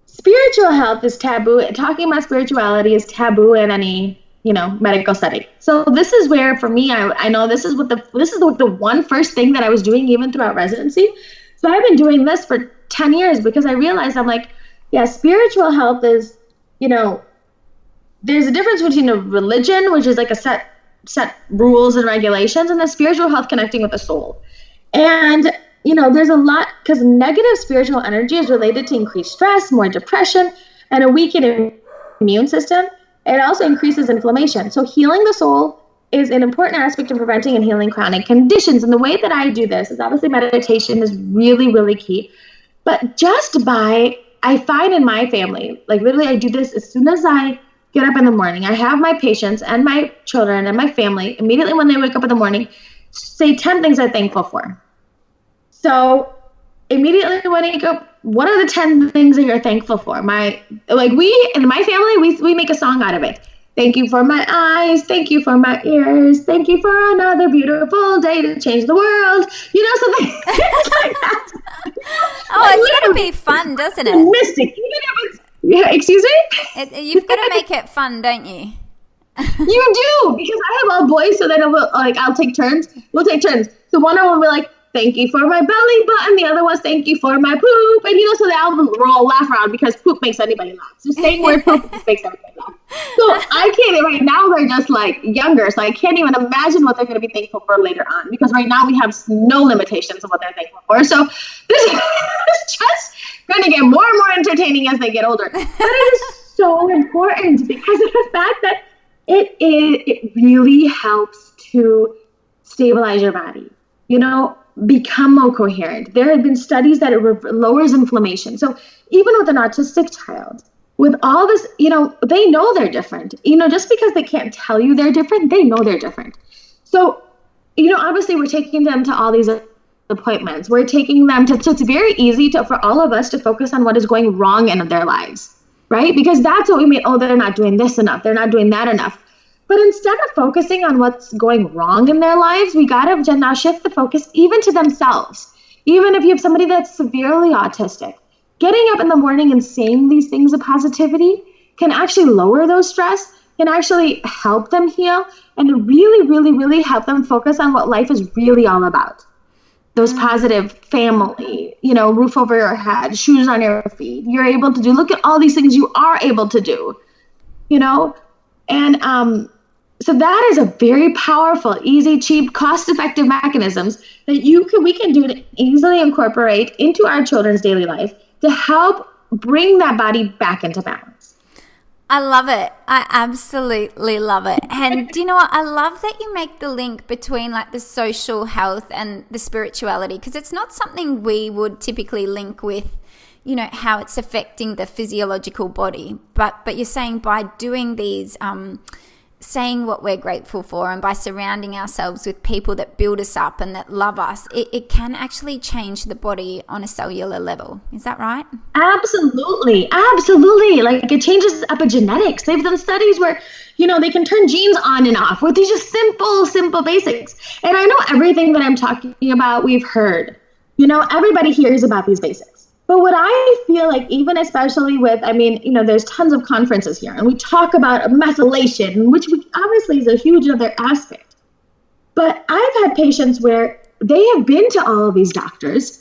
spiritual health is taboo. Talking about spirituality is taboo in any, medical setting. So this is where, for me, I know this is the one first thing that I was doing even throughout residency. So I've been doing this for 10 years because I realized I'm like, yeah, spiritual health is, there's a difference between a religion, which is like a set rules and regulations, and the spiritual health connecting with the soul. And there's a lot, because negative spiritual energy is related to increased stress, more depression, and a weakened immune system. It also increases inflammation. So healing the soul is an important aspect of preventing and healing chronic conditions. And the way that I do this is obviously meditation is really, really key. But I find in my family, like literally I do this as soon as I get up in the morning. I have my patients and my children and my family immediately when they wake up in the morning say 10 things I'm thankful for. So immediately when you go, what are the 10 things that you're thankful for? In my family, we make a song out of it. Thank you for my eyes. Thank you for my ears. Thank you for another beautiful day to change the world. Something like that. It's going to be fun, doesn't it? Mystic. Even if it's, yeah, excuse me? You've got to make it fun, don't you? You do, because I have all boys, so then I'll take turns. We'll take turns. So one of them will be like, thank you for my belly button. The other one's thank you for my poop. And so they all laugh around because poop makes anybody laugh. So saying word poop makes everybody laugh. So I can't, right now they're just like younger, so I can't even imagine what they're going to be thankful for later on, because right now we have no limitations of what they're thankful for. So this is just going to get more and more entertaining as they get older. But it is so important because of the fact that it really helps to stabilize your body. become more coherent. There have been studies that it lowers inflammation. So even with an autistic child, with all this, they know they're different. Just because they can't tell you they're different, they know they're different. So, obviously we're taking them to all these appointments. We're taking them so it's very easy for all of us to focus on what is going wrong in their lives, right? Because that's what we mean. Oh, they're not doing this enough. They're not doing that enough. But instead of focusing on what's going wrong in their lives, we got to now shift the focus even to themselves. Even if you have somebody that's severely autistic, getting up in the morning and saying these things of positivity can actually lower those stress, can actually help them heal, and really, really, really help them focus on what life is really all about. Those positive family, roof over your head, shoes on your feet. You're able to do, look at all these things you are able to do, and so that is a very powerful, easy, cheap, cost-effective mechanisms that we can do to easily incorporate into our children's daily life to help bring that body back into balance. I love it. I absolutely love it. And do you know what? I love that you make the link between like the social health and the spirituality, because it's not something we would typically link with, how it's affecting the physiological body. But you're saying by doing these, saying what we're grateful for, and by surrounding ourselves with people that build us up and that love us, it can actually change the body on a cellular level. Is that right? Absolutely. Like it changes epigenetics. They've done studies where, they can turn genes on and off with these just simple basics. And I know everything that I'm talking about, we've heard. Everybody hears about these basics. But what I feel like, even especially with, there's tons of conferences here, and we talk about methylation, which obviously is a huge other aspect. But I've had patients where they have been to all of these doctors.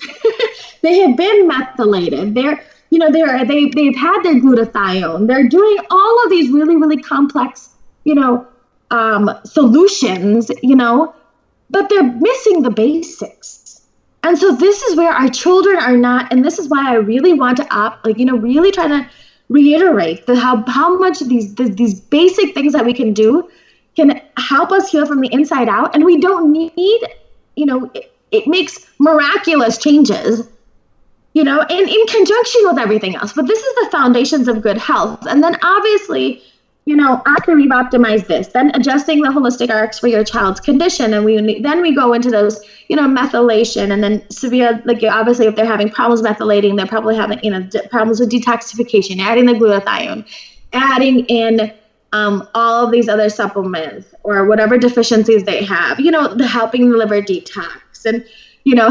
They have been methylated. They've had their glutathione. They're doing all of these really, really complex, solutions, but they're missing the basics. And so this is where our children are not, and this is why I really want to really try to reiterate how much these basic things that we can do can help us heal from the inside out. And we don't need, it makes miraculous changes, in conjunction with everything else. But this is the foundations of good health. And then obviously, after we've optimized this, then adjusting the holistic arcs for your child's condition, and then we go into those, methylation, and then severe, obviously if they're having problems methylating, they're probably having, problems with detoxification, adding the glutathione, adding in all of these other supplements or whatever deficiencies they have, helping the liver detox and,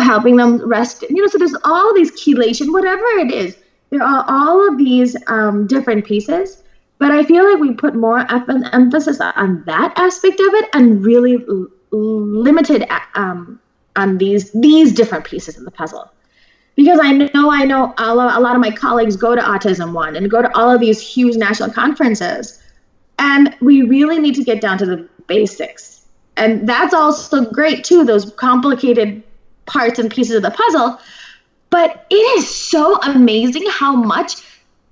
helping them rest, so there's all these chelation, whatever it is, there are all of these different pieces. But I feel like we put more emphasis on that aspect of it and really limited on these different pieces of the puzzle. Because I know a lot of my colleagues go to Autism One and go to all of these huge national conferences. And we really need to get down to the basics. And that's also great too, those complicated parts and pieces of the puzzle. But it is so amazing how much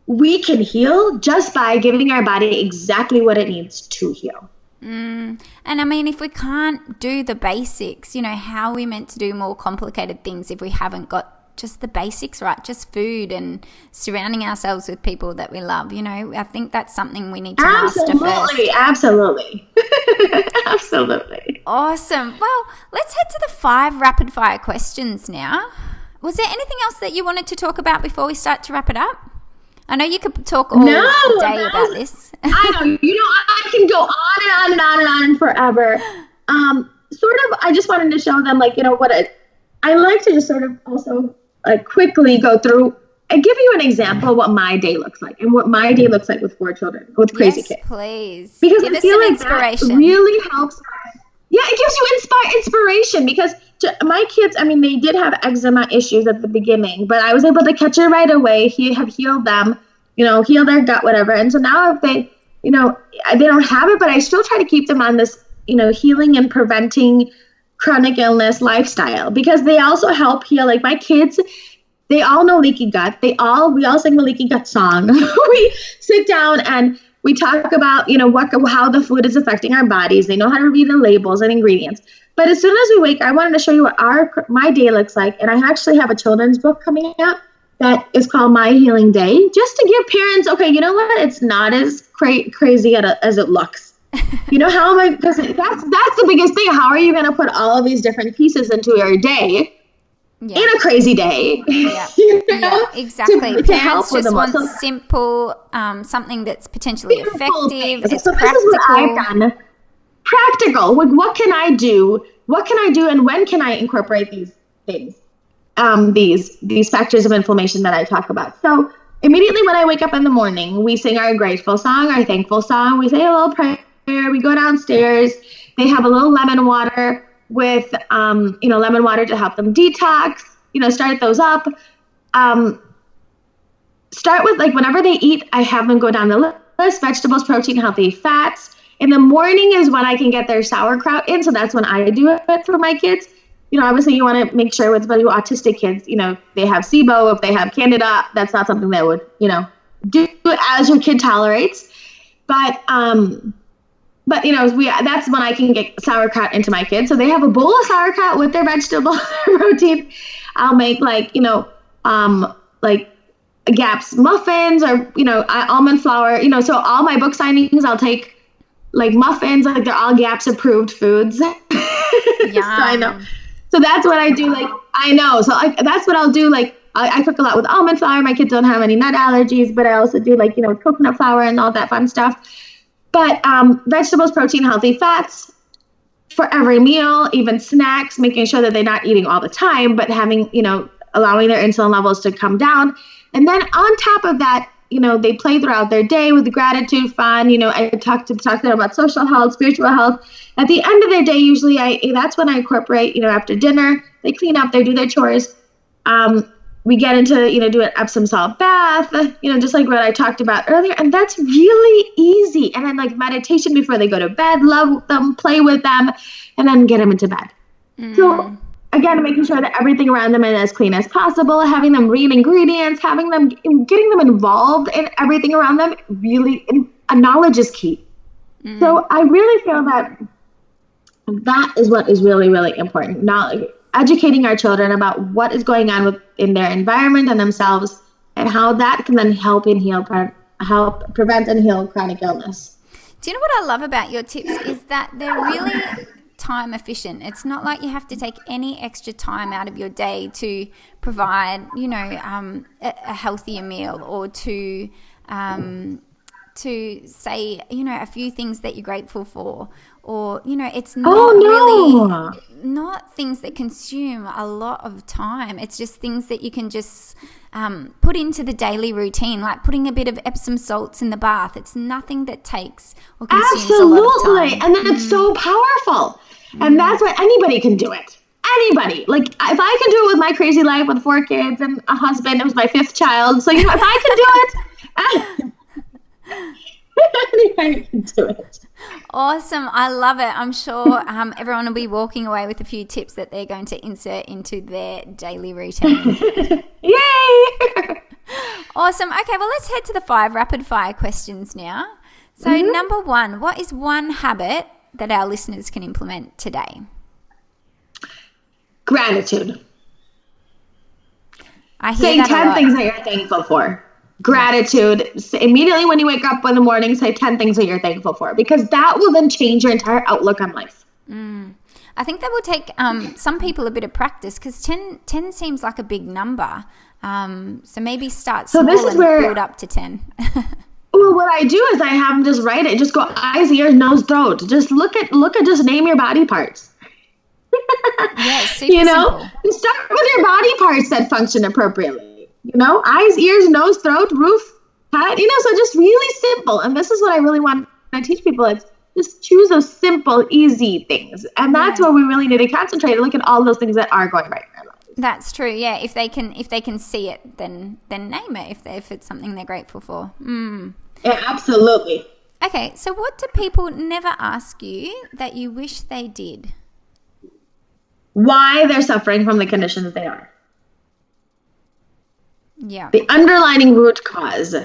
we can heal just by giving our body exactly what it needs to heal. And if we can't do the basics, how are we meant to do more complicated things if we haven't got just the basics right, just food and surrounding ourselves with people that we love? I think that's something we need to master first. Absolutely. Absolutely. Awesome. Well, let's head to the 5 rapid fire questions now. Was there anything else that you wanted to talk about before we start to wrap it up? I know you could talk all day about this. I know. I can go on and on and on and on forever. I just wanted to show them, I like to just sort of also quickly go through and give you an example of what my day looks like and what my day looks like with 4 children, with crazy kids. Yes, please. Because I feel like that really helps. Yeah, it gives you inspiration because my kids, they did have eczema issues at the beginning, but I was able to catch it right away. Have healed them, heal their gut, whatever. And so now if they, they don't have it, but I still try to keep them on this, healing and preventing chronic illness lifestyle, because they also help heal. Like my kids, they all know leaky gut. We all sing the leaky gut song. We sit down and We talk about, how the food is affecting our bodies. They know how to read the labels and ingredients. But as soon as we wake, I wanted to show you what my day looks like. And I actually have a children's book coming out that is called My Healing Day, just to give parents, okay, you know what? It's not as crazy as it looks. How am I? Because that's the biggest thing. How are you going to put all of these different pieces into your day? Yeah. In a crazy day. Yeah, yeah, exactly. Parents just want simple, something that's potentially effective. It's so practical. This is what I've done. Practical. Like, what can I do? What can I do, and when can I incorporate these things? These factors of inflammation that I talk about. So immediately when I wake up in the morning, we sing our grateful song, our thankful song. We say a little prayer. We go downstairs. They have a little lemon water with, lemon water to help them detox, start those up. Start with, like, whenever they eat, I have them go down the list: vegetables, protein, healthy fats. In the morning is when I can get their sauerkraut in. So that's when I do it for my kids. Obviously you want to make sure with autistic kids, they have SIBO. If they have Candida, that's not something that would, do as your kid tolerates. But that's when I can get sauerkraut into my kids. So they have a bowl of sauerkraut with their vegetable protein. I'll make like Gaps muffins or, almond flour, so all my book signings, I'll take like muffins, like they're all Gaps approved foods. Yeah. So I know. So that's what I do. Like, I know. So that's what I'll do. Like, I cook a lot with almond flour. My kids don't have any nut allergies, but I also do coconut flour and all that fun stuff. But vegetables, protein, healthy fats for every meal, even snacks, making sure that they're not eating all the time, but having, allowing their insulin levels to come down. And then on top of that, they play throughout their day with gratitude, fun. I talk to them about social health, spiritual health. At the end of their day, usually that's when I incorporate, after dinner, they clean up, they do their chores. We get into, do an Epsom salt bath, just like what I talked about earlier. And that's really easy. And then like meditation before they go to bed, love them, play with them, and then get them into bed. So again, making sure that everything around them is as clean as possible, having them read ingredients, getting them involved in everything around them. Really, knowledge is key. So I really feel that is what is really, really important. Knowledge, educating our children about what is going on in their environment and themselves, and how that can then help prevent and heal chronic illness. Do you know what I love about your tips is that they're really time efficient. It's not like you have to take any extra time out of your day to provide, a healthier meal, or to say, a few things that you're grateful for, or, it's not really not things that consume a lot of time. It's just things that you can just put into the daily routine, like putting a bit of Epsom salts in the bath. It's nothing that takes or consumes a lot of time. And then it's so powerful. And that's why anybody can do it. Anybody. Like, if I can do it with my crazy life with 4 kids and a husband, it was my 5th child. So, if I can do it, anybody can do it. Awesome. I love it. I'm sure everyone will be walking away with a few tips that they're going to insert into their daily routine. Yay! Awesome. Okay, well, let's head to the 5 rapid fire questions now. So, number 1, what is one habit that our listeners can implement today? Gratitude. I hear say that 10 things that you're thankful for. Gratitude. Immediately when you wake up in the morning, say 10 things that you're thankful for, because that will then change your entire outlook on life. I think that will take some people a bit of practice, because 10 seems like a big number. So maybe start small and build up to 10. Well, what I do is I have them just write it. Just go eyes, ears, nose, throat. Just look at, just name your body parts. Yeah, super simple. Just start with your body parts that function appropriately. Eyes, ears, nose, throat, roof, head. So just really simple. And this is what I really want to teach people. It's just choose those simple, easy things. And that's where we really need to concentrate and look at all those things that are going right in our lives. That's true. Yeah, if they can see it, then name it. If it's something they're grateful for. Yeah, absolutely. Okay, so what do people never ask you that you wish they did? Why they're suffering from the condition that they are. Yeah. The underlying root cause.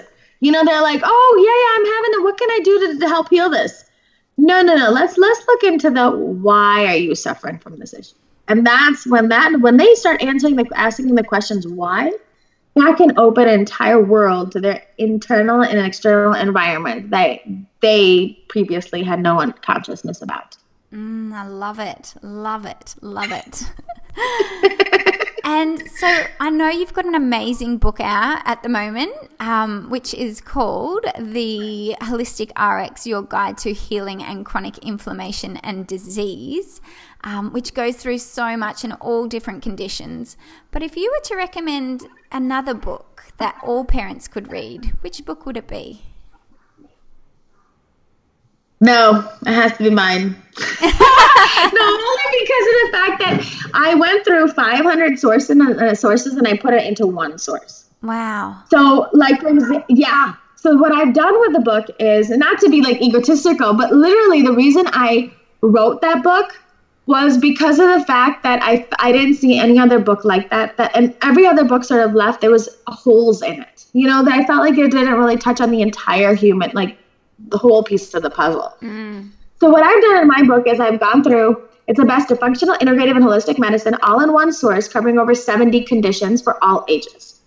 They're like, oh yeah, I'm having it. What can I do to help heal this? No. Let's look into the why are you suffering from this issue? And that's when they start asking the questions why, that can open an entire world to their internal and external environment that they previously had no consciousness about. I love it. Love it. Love it. And so I know you've got an amazing book out at the moment, which is called The Holistic RX, Your Guide to Healing and Chronic Inflammation and Disease, which goes through so much in all different conditions. But if you were to recommend another book that all parents could read, which book would it be? No, it has to be mine. No, only because of the fact that I went through 500 sources and I put it into one source. Wow. So, So what I've done with the book is, not to be like egotistical, but literally the reason I wrote that book was because of the fact that I didn't see any other book like that and every other book sort of left, there was holes in it. That I felt like it didn't really touch on the entire human, like the whole piece of the puzzle. So what I've done in my book is I've gone through, it's the best of functional, integrative, and holistic medicine, all in one source, covering over 70 conditions for all ages.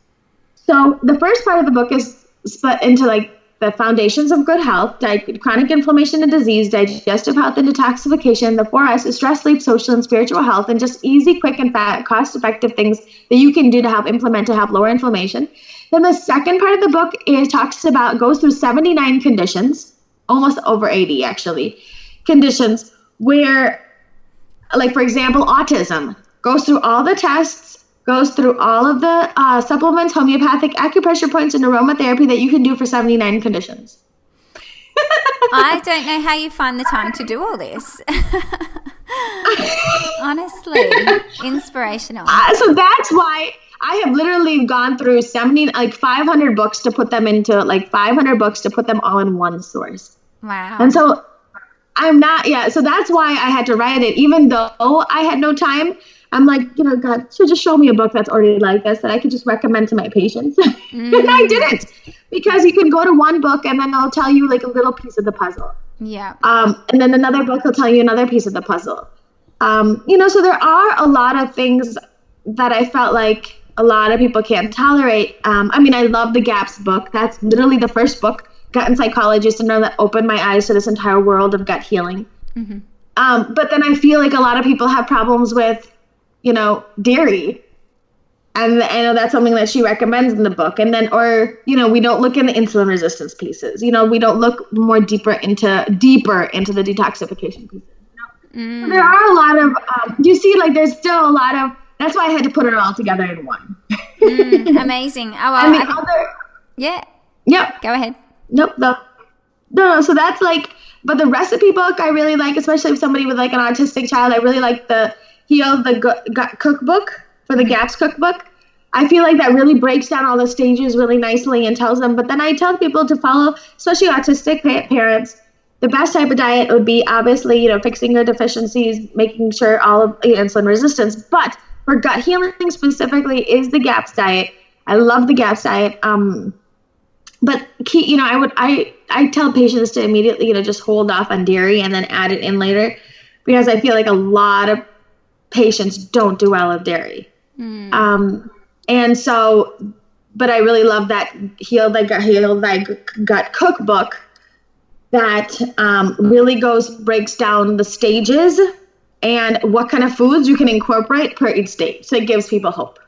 So the first part of the book is split into like the foundations of good health, chronic inflammation and disease, digestive health and detoxification, the 4S, stress, sleep, social, and spiritual health, and just easy, quick, and cost-effective things that you can do to help lower inflammation. Then the second part of the book goes through 79 conditions, almost over 80 actually, conditions where, like for example, autism, goes through all the tests, goes through all of the supplements, homeopathic acupressure points, and aromatherapy that you can do for 79 conditions. I don't know how you find the time to do all this. Honestly, inspirational. So that's why I have literally gone through 500 books to put them into 500 books to put them all in one source. Wow. And so so that's why I had to write it, even though I had no time. I'm like, God, so just show me a book that's already like this that I could just recommend to my patients. And I didn't, because you can go to one book and then they'll tell you like a little piece of the puzzle. Yeah. And then another book will tell you another piece of the puzzle. So there are a lot of things that I felt like a lot of people can't tolerate. I love the GAPS book. That's literally the first book, Gut and Psychologist, that opened my eyes to this entire world of gut healing. Mm-hmm. But then I feel like a lot of people have problems with, dairy. And I know that's something that she recommends in the book. And then, we don't look in the insulin resistance pieces. We don't look deeper into the detoxification pieces. So there are a lot of, there's still a lot of, that's why I had to put it all together in one. Amazing. Oh, well, yeah. Yep. Go ahead. Nope. No. So that's but the recipe book I really like, especially if somebody with an autistic child. I really like the Heal the Gut cookbook for the GAPS cookbook. I feel like that really breaks down all the stages really nicely and tells them. But then I tell people to follow, especially autistic parents, the best type of diet would be obviously, fixing your deficiencies, making sure all of insulin resistance. But for gut healing specifically is the GAPS diet. I love the GAPS diet. But key, I tell patients to immediately, just hold off on dairy and then add it in later, because I feel like a lot of patients don't do well with dairy. And so, but I really love that Heal Thy Gut cookbook that really breaks down the stages and what kind of foods you can incorporate per each stage. So it gives people hope.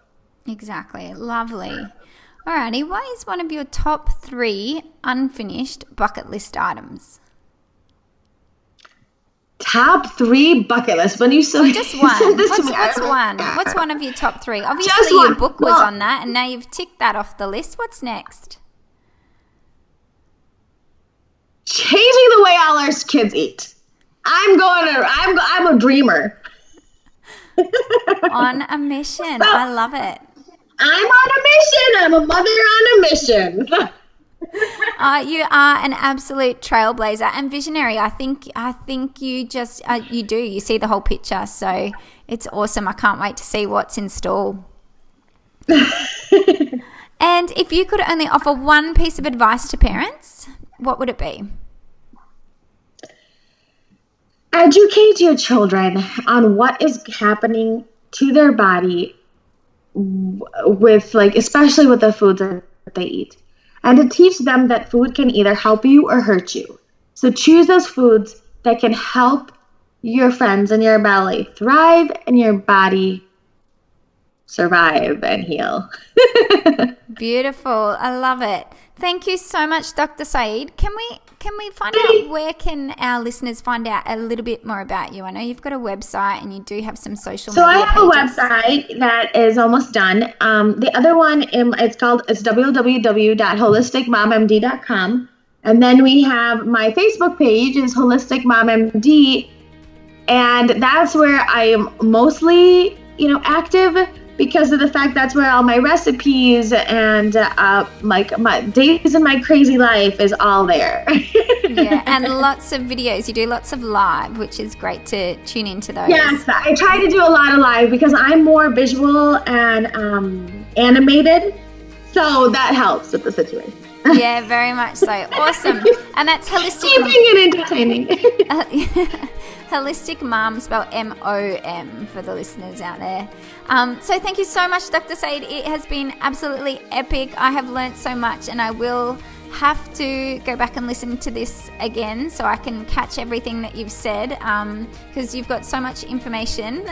Exactly. Lovely. Alrighty. What is one of your top 3 unfinished bucket list items? Top 3 bucket list. When you say just one. What's one? What's one of your top 3? Obviously, your book was on that, and now you've ticked that off the list. What's next? Changing the way all our kids eat. I'm a dreamer. On a mission. I love it. I'm on a mission. I'm a mother on a mission. You are an absolute trailblazer and visionary. I think you just you see the whole picture. So it's awesome. I can't wait to see what's in store. And if you could only offer one piece of advice to parents, what would it be? Educate your children on what is happening to their body with, like, especially with the foods that they eat, and to teach them that food can either help you or hurt you. So choose those foods that can help your friends and your belly thrive and your body survive and heal. Beautiful. I love it. Thank you so much, Dr. Saeed. Can we find out, where can our listeners find out a little bit more about you? I know you've got a website and you do have some social media pages. So I have a website that is almost done. The other one, it's www.holisticmommd.com. And then we have my Facebook page is Holistic Mom MD. And that's where I am mostly, active, because of the fact that's where all my recipes and like my days in my crazy life is all there. Yeah, and lots of videos. You do lots of live, which is great to tune into those. Yes, I try to do a lot of live because I'm more visual and animated, so that helps with the situation. Yeah, very much so. Awesome. And that's Holistic. Keeping it entertaining. Holistic Mom, spelled MOM for the listeners out there. So thank you so much, Dr. Saeed. It has been absolutely epic. I have learned so much, and I will have to go back and listen to this again so I can catch everything that you've said, because you've got so much information.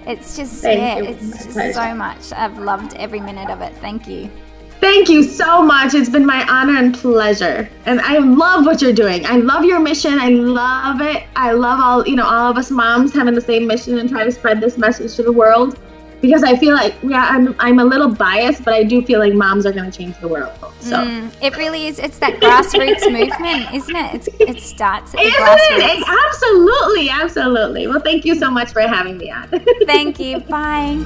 It's just, it's just so much. I've loved every minute of it. Thank you. Thank you so much. It's been my honor and pleasure. And I love what you're doing. I love your mission. I love it. I love all of us moms having the same mission and try to spread this message to the world. Because I feel like, I'm a little biased, but I do feel like moms are going to change the world. So it really is. It's that grassroots movement, isn't it? It starts at the grassroots. Absolutely, absolutely. Well, thank you so much for having me on. Thank you. Bye.